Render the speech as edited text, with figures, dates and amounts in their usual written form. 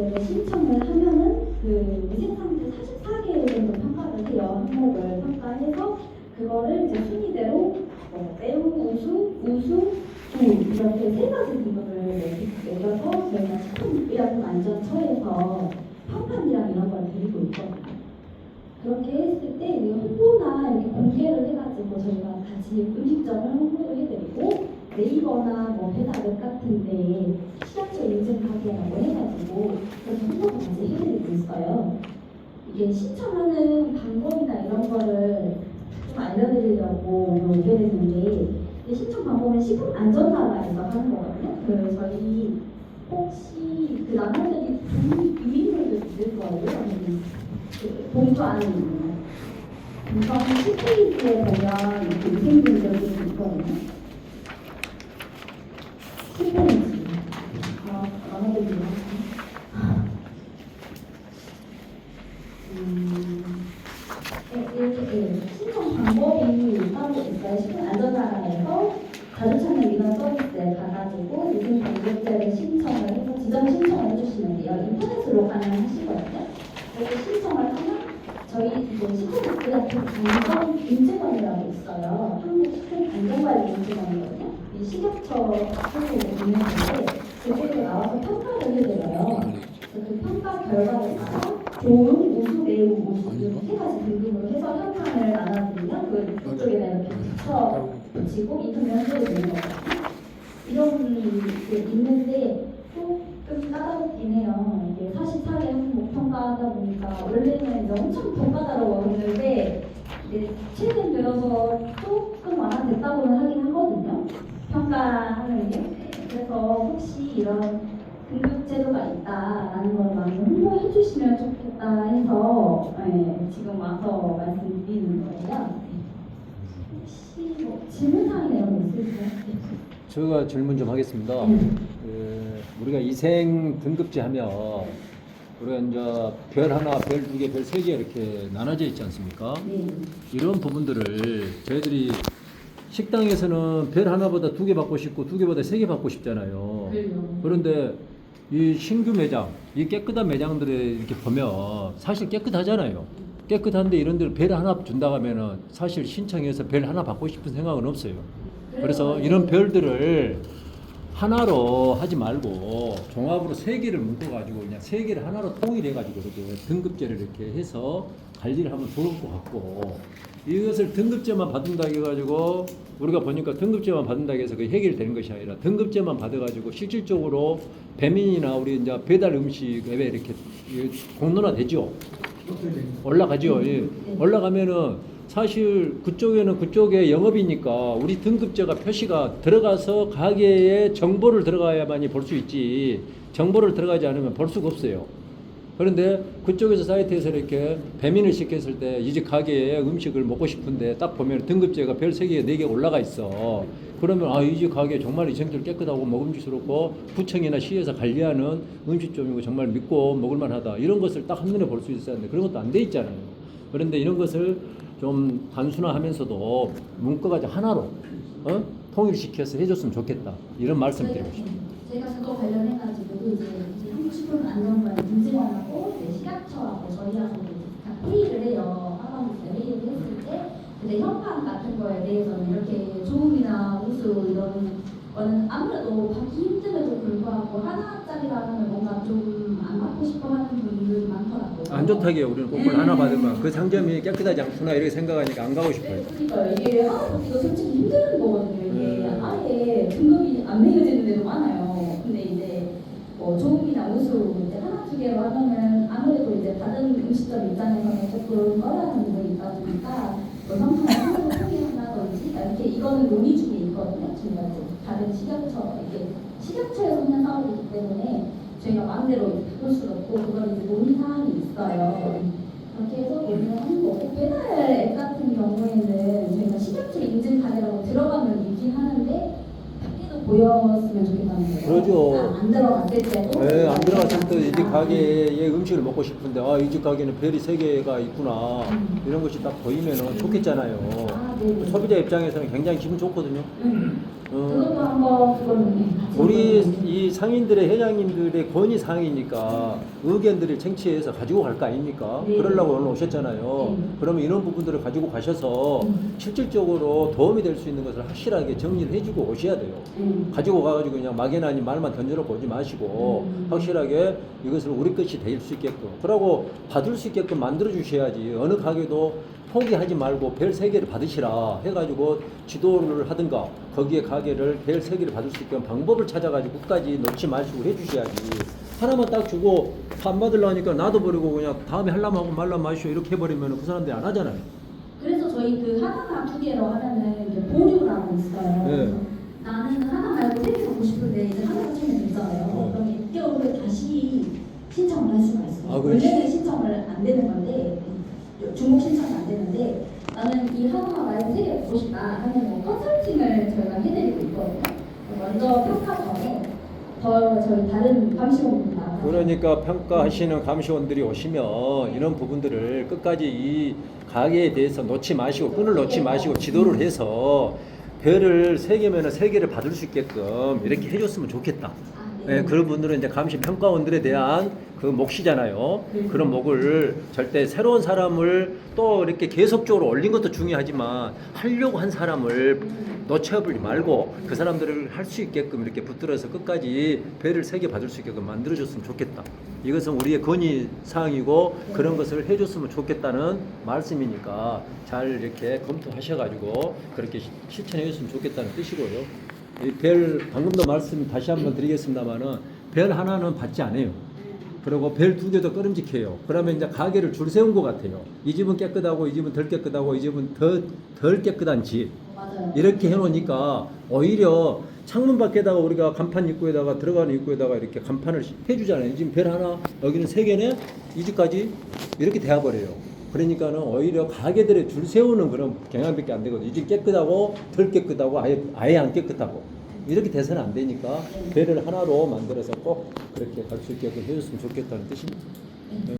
이렇게 신청을 하면은 그 생산자 44개 정도 평가를 해요. 항목을 평가해서 그거를 이제 순위대로 매우, 우수, 이렇게 세 가지 기준을 매겨서 저희가 식품의약품안전처에서 평판이랑 이런 걸 드리고 있거든요. 그렇게 했을 때 홍보나 이렇게 공개를 해가지고 저희가 같이 음식점을 홍보를 해드리고 네이버나 뭐 배달앱 같은데 시각적 인증 가게라고 해가지고 그렇게 홍보를 같이 해드리고 있어요. 이게 신청하는 방법이나 이런 거를 좀 알려드리려고 오게 됐는데 신청 방법은 식품안전사라에서 하는 거거든요. 그 저희 혹시 그 나눠드린 유인물도 있을 거예요. 그 봉투 안에 있는 봉투 안에 10페이지에 보면 이렇게 위생분들이 있거든요. 10페이지 나눠드리면 신청 방법이 따로 있어요. 식품안전사랑에서 자주 찾는 민원 서비스에 가가지고 위생 방법제를 신청을 해서 지정 신청을 해주시면 돼요. 인터넷으로 가능하시거든요. 그래서 신청을 하면 저희 이제 식품의약품 안전 인증원이라고 있어요. 한국 식품안전관리 인증원이거든요. 이 식약처 쪽으로 있는 건데 그쪽에 나와서 평가를 해드려요. 그 평가 결과를 따라 좋은, 우수, 매우, 우수 이렇게 세 가지 등급으로 해서 현상을 나눠드리면 그쪽에다 이렇게 붙이고 인터넷 연결이 되는 거거든요. 이런 게 있는데 조금 까다롭긴 해요. 이게 44개 항목 평가하다 보니까 원래는 이제 엄청 평가다라고했는데 이제 최근 들어서 조금 완화됐다고는 하긴 하거든요. 평가하는 게. 그래서 혹시 이런 등급 제도가 있다라는 걸 많이 홍보해 주시면 좋겠다 해서 지금 와서 말씀드리는 거예요. 혹시 뭐 질문사항 이런 거 있으세요? 제가 질문 좀 하겠습니다. 우리가 위생 등급제 하면 우리가 이제 별 하나, 별 두 개, 별 세 개 이렇게 나눠져 있지 않습니까? 네. 이런 부분들을 저희들이 식당에서는 별 하나보다 두 개 받고 싶고 두 개보다 세 개 받고 싶잖아요. 그런데 이 신규 매장, 이 깨끗한 매장들을 이렇게 보면 사실 깨끗하잖아요. 깨끗한데 이런 데를 별 하나 준다고 하면은 사실 신청해서 별 하나 받고 싶은 생각은 없어요. 그래서 이런 별들을 하나로 하지 말고 종합으로 세 개를 묶어가지고 그냥 세 개를 하나로 통일해가지고 이렇게 등급제를 이렇게 해서 관리를 하면 좋을 것 같고 이것을 등급제만 받는다 해가지고 우리가 보니까 등급제만 받는다 해서 그게 해결되는 것이 아니라 등급제만 받아가지고 실질적으로 배민이나 우리 이제 배달 음식 앱에 이렇게 공론화되죠. 올라가죠. 예. 올라가면은 사실 그쪽에는 그쪽의 영업이니까 우리 등급제가 표시가 들어가서 가게에 정보를 들어가야만이 볼 수 있지 정보를 들어가지 않으면 볼 수가 없어요. 그런데 그쪽에서 사이트에서 이렇게 배민을 시켰을 때 이 집 가게에 음식을 먹고 싶은데 딱 보면 등급제가 별 3개, 4개 올라가 있어. 그러면 아, 이 집 가게 정말 위생적으로 깨끗하고 먹음직스럽고 구청이나 시에서 관리하는 음식점이고 정말 믿고 먹을만하다. 이런 것을 딱 한눈에 볼 수 있어야 하는데 그런 것도 안 돼 있잖아요. 그런데 이런 것을 좀 단순화하면서도 문구가 하나로 통일시켜서 해줬으면 좋겠다. 이런 말씀 드리고 싶습니다. 제가 그거 관련해가지고 이제 한국식품안전관리 인증원하고 식약처하고 저희하고 각 회의를 해요. 하반기에 회의를 했을 때 근데 현판 같은 거에 대해서는 이렇게 좋음이나 우수 이런 거는 아무래도 받기 힘듦에도 불구하고 하나짜리라는 뭔가 좀 안 받고 싶어 하는 분들이 많더라고요. 안 좋다게 우리는 꼭을 하나 받으면 그 상점이 깨끗하지 않구나 이렇게 생각하니까 안 가고 싶어요. 그러니까 이게 하나 받기가 솔직히 힘든 거거든요. 이게 아예 등급이 안 매겨지는 데도 많아요. 근데 이제 뭐 좋음이나 우수 이제 하나 두 개로 하면은 아무래도 이제 받은 음식점 입장에서는 조금 꺼려하는 부분이 있다 보니까 뭐 상품을 하나로 소개한다든지 이렇게 이거는 논의 중에 있거든요. 저희가 이제 다른 식약처 이게 식약처에서 그냥 싸우기 때문에 저희가 마음대로 바꿀 수도 없고 그건 이제 논의 사항이 있어요. 그렇게 해서 논의를 하는 거고 배달 앱 같은 경우에는 저희가 식약처 인증 카드라고 들어가면 있긴 하는데 밖에도 보였으면 좋겠다는 거예요. 그러죠. 안 들어갔을 때도. 네, 안 들어갔을 때 이 집 가게에 음식을 먹고 싶은데 아, 이 집 가게는 별이 3개가 있구나 이런 것이 딱 보이면 좋겠잖아요. 네네. 소비자 입장에서는 굉장히 기분 좋거든요. 그것도 한번 그거는 같이 우리 한번 이 상인들의 회장님들의 건의 사항이니까 의견들을 쟁취해서 가지고 갈 거 아닙니까? 네. 그러려고 오늘 오셨잖아요. 네. 그러면 이런 부분들을 가지고 가셔서 실질적으로 도움이 될 수 있는 것을 확실하게 정리를 해주고 오셔야 돼요. 가지고 가가지고 그냥 막연하니 말만 던져놓고 오지 마시고 확실하게 이것을 우리 것이 될 수 있게끔 그러고 받을 수 있게끔 만들어 주셔야지. 어느 가게도 포기하지 말고 별 3개를 받으시라 해가지고 지도를 하든가 거기에 가게를 별 3개를 받을 수 있게끔 방법을 찾아가지고 끝까지 놓지 마시고 해주셔야지. 하나만 딱 주고 안 받으려고 하니까 나도 버리고 그냥 다음에 하려면 하고 말라면 마시오 이렇게 해버리면 그 사람들이 안 하잖아요. 그래서 저희 그 하나나 2개로 하면은 이제 보류라고 있어요. 네. 그래서 나는 하나 말고 3개 받고 싶은데 이제 하나 주면 되잖아요. 그럼 6개월 후에 다시 신청을 할 수가 있어요. 아, 그렇지. 원래는 신청을 안 되는 건데 중복 신청이 안 되는데 나는 이 하나 말고 3개 받고 싶다 하면 뭐 컨설팅을 저희가 해드리고 있거든요. 먼저 평가 전에 저희 다른 감시원분들 나와서 그러니까 평가하시는 감시원들이 오시면 이런 부분들을 끝까지 이 가게에 대해서 놓지 마시고 끈을 놓지 마시고 지도를 해서 별을 3개면은 3개를 받을 수 있게끔 이렇게 해줬으면 좋겠다. 네, 그런 분들은 이제 감시 평가원들에 대한 그 몫이잖아요. 그런 몫을 절대 새로운 사람을 또 이렇게 계속적으로 올린 것도 중요하지만 하려고 한 사람을 놓쳐버리지 말고 그 사람들을 할 수 있게끔 이렇게 붙들어서 끝까지 배를 3개 받을 수 있게끔 만들어줬으면 좋겠다. 이것은 우리의 건의 사항이고 그런 것을 해줬으면 좋겠다는 말씀이니까 잘 이렇게 검토하셔가지고 그렇게 실천해줬으면 좋겠다는 뜻이고요. 이 별 방금도 말씀 다시 한번 드리겠습니다만은 별 하나는 받지 않아요. 그리고 별 2개도 꺼름직해요. 그러면 이제 가게를 줄 세운 것 같아요. 이 집은 깨끗하고 이 집은 덜 깨끗하고 이 집은 덜 깨끗한 집. 맞아요. 이렇게 해놓으니까 오히려 창문 밖에다가 우리가 간판 입구에다가 들어가는 입구에다가 이렇게 간판을 해주잖아요. 지금 별 하나 여기는 3개네 이 집까지 이렇게 돼버려요. 그러니까는 오히려 가게들의 줄 세우는 그런 경향밖에 안 되거든요. 이 집 깨끗하고 덜 깨끗하고 아예 안 깨끗하고 이렇게 돼서는 안 되니까 배를 하나로 만들어서 꼭 그렇게 갈 수 있게끔 해줬으면 좋겠다는 뜻입니다.